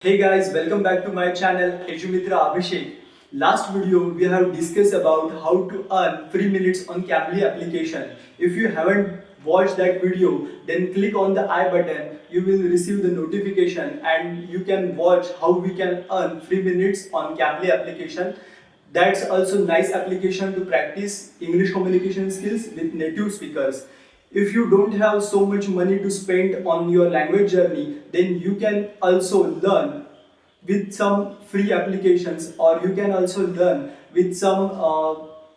Hey guys, welcome back to my channel Edumitra Abhishek. Last video we have discussed about how to earn free minutes on Cambly application. If you haven't watched that video, then click on the I button. You will receive the notification and you can watch how we can earn free minutes on Cambly application. That's also nice application to practice English communication skills with native speakers. If you don't have so much money to spend on your language journey, then you can also learn with some free applications, or you can also learn with some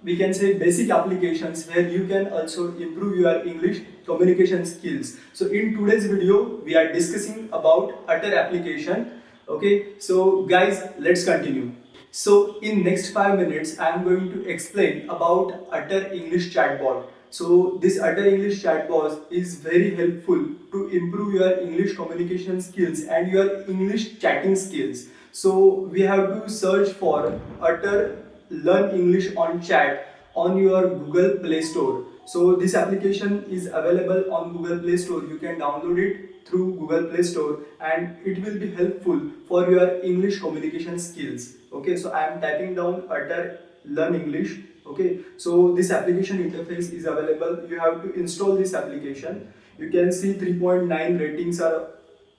we can say basic applications where you can also improve your English communication skills. So in today's video we are discussing about Utter application. Okay, so guys, let's continue. So in next 5 minutes I am going to explain about Utter English chatbot. So this Utter English chatbot is very helpful to improve your English communication skills and your English chatting skills. So we have to search for Utter Learn English on Chat on your Google Play Store. So this application is available on Google Play Store. You can download it through Google Play Store and it will be helpful for your English communication skills. Okay, so I am typing down Utter Learn English. Okay, so this application interface is available. You have to install this application. You can see 3.9 ratings are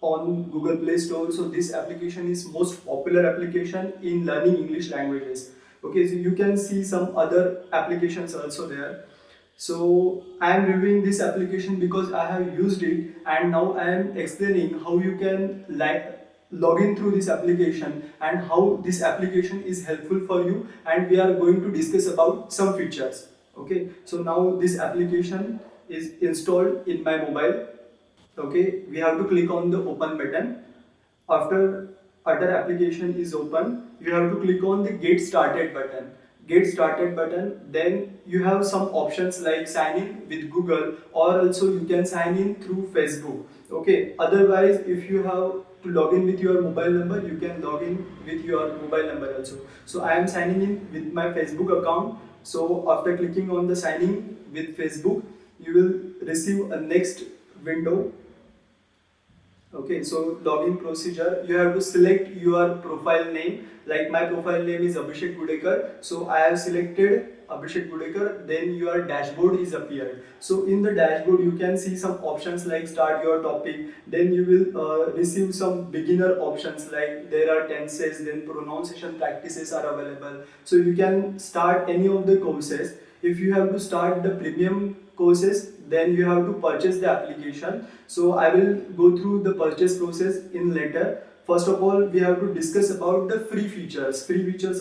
on Google Play Store. So this application is most popular application in learning English languages. Okay, so you can see some other applications also there. So I am reviewing this application because I have used it, and now I am explaining how you can log in through this application and how this application is helpful for you, and we are going to discuss about some features. Okay, so now this application is installed in my mobile. Okay, we have to click on the open button. After Utter application is open, you have to click on the get started button. Get started button, then you have some options like sign in with Google, or also you can sign in through Facebook. Okay, otherwise if you have to log in with your mobile number, you can log in with your mobile number also. So I am signing in with my Facebook account. So after clicking on the signing with Facebook, you will receive a next window. Okay, so login procedure, you have to select your profile name. Like my profile name is Abhishek Gudekar, so I have selected Abhishek Gudekar. Then your dashboard is appeared. So in the dashboard you can see some options like start your topic. Then you will receive some beginner options like there are tenses, then pronunciation practices are available. So you can start any of the courses. If you have to start the premium courses, then you have to purchase the application. So I will go through the purchase process in later. First of all, we have to discuss about the free features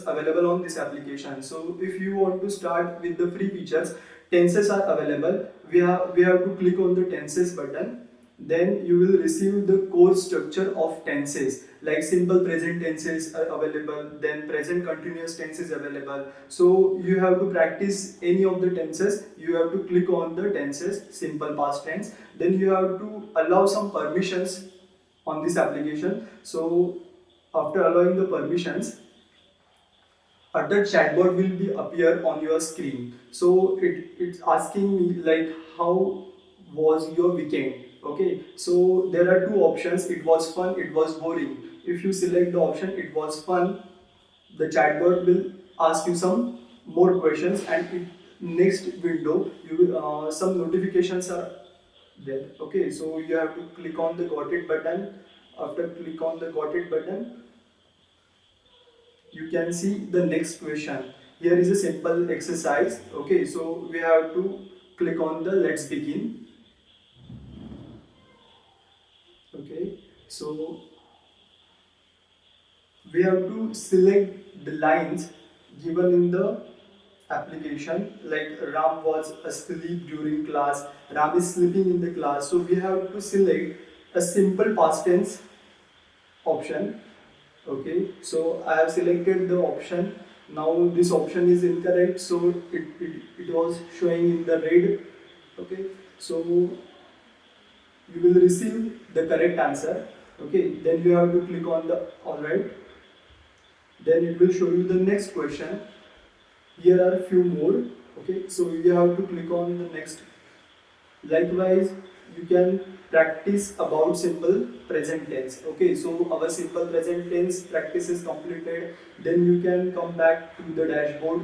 available on this application. So if you want to start with the free features, tenses are available. We have to click on the tenses button. Then you will receive the course structure of tenses, like simple present tenses are available, then present continuous tenses available. So you have to practice any of the tenses. You have to click on the tenses, simple past tense. Then you have to allow some permissions on this application. So after allowing the permissions, other chatbot will be appear on your screen. So it's asking me like how was your weekend. Okay, so there are two options: it was fun, it was boring. If you select the option it was fun, the chatbot will ask you some more questions, and in next window you will some notifications are there. Okay, so you have to click on the got it button. After click on the got it button, you can see the next question. Here is a simple exercise. Okay, so we have to click on the let's begin. Okay, so we have to select the lines given in the application, like Ram was asleep during class, Ram is sleeping in the class. So we have to select a simple past tense option. Okay, so I have selected the option. Now this option is incorrect, so it was showing in the red. Okay, so you will receive the correct answer. Okay, then you have to click on the alright. Then it will show you the next question. Here are a few more. Okay, so you have to click on the next. Likewise, you can practice about simple present tense. Okay, so our simple present tense practice is completed. Then you can come back to the dashboard.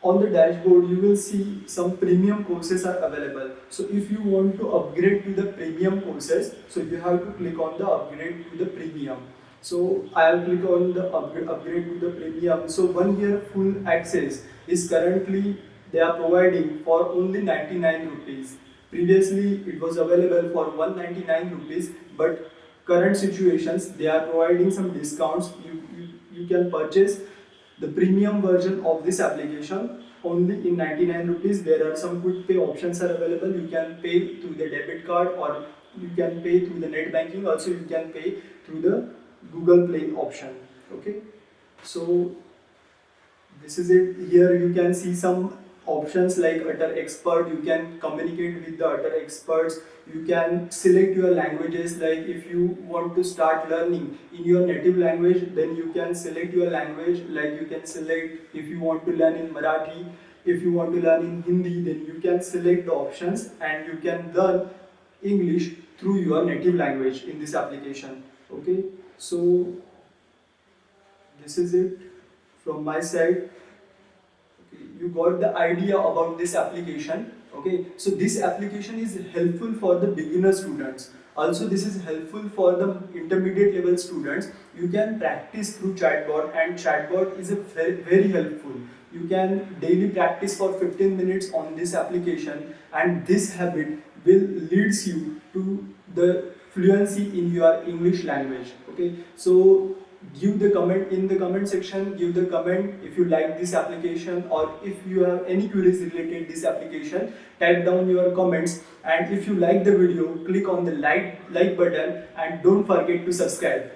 On the dashboard you will see some premium courses are available. So if you want to upgrade to the premium courses, so you have to click on the upgrade to the premium. So I will click on the upgrade to the premium. So 1 year full access is currently they are providing for only 99 rupees. Previously it was available for 199 rupees, but current situations they are providing some discounts. You can purchase the premium version of this application only in 99 rupees. There are some quick pay options are available. You can pay through the debit card, or you can pay through the net banking. Also you can pay through the Google Play option. Okay, so this is it. Here you can see some options like utter expert. You can communicate with the utter experts. You can select your languages, like if you want to start learning in your native language, then you can select your language. Like you can select if you want to learn in Marathi, if you want to learn in Hindi, then you can select the options and you can learn English through your native language in this application. Okay, so this is it from my side. Okay, you got the idea about this application. Okay, so this application is helpful for the beginner students. Also this is helpful for the intermediate level students. You can practice through chatbot, and chatbot is a very helpful. You can daily practice for 15 minutes on this application, and this habit will leads you to the fluency in your English language. Okay, so give the comment in the comment section. Give the comment if you like this application, or if you have any queries related this application. Type down your comments, and if you like the video, click on the like button and don't forget to subscribe.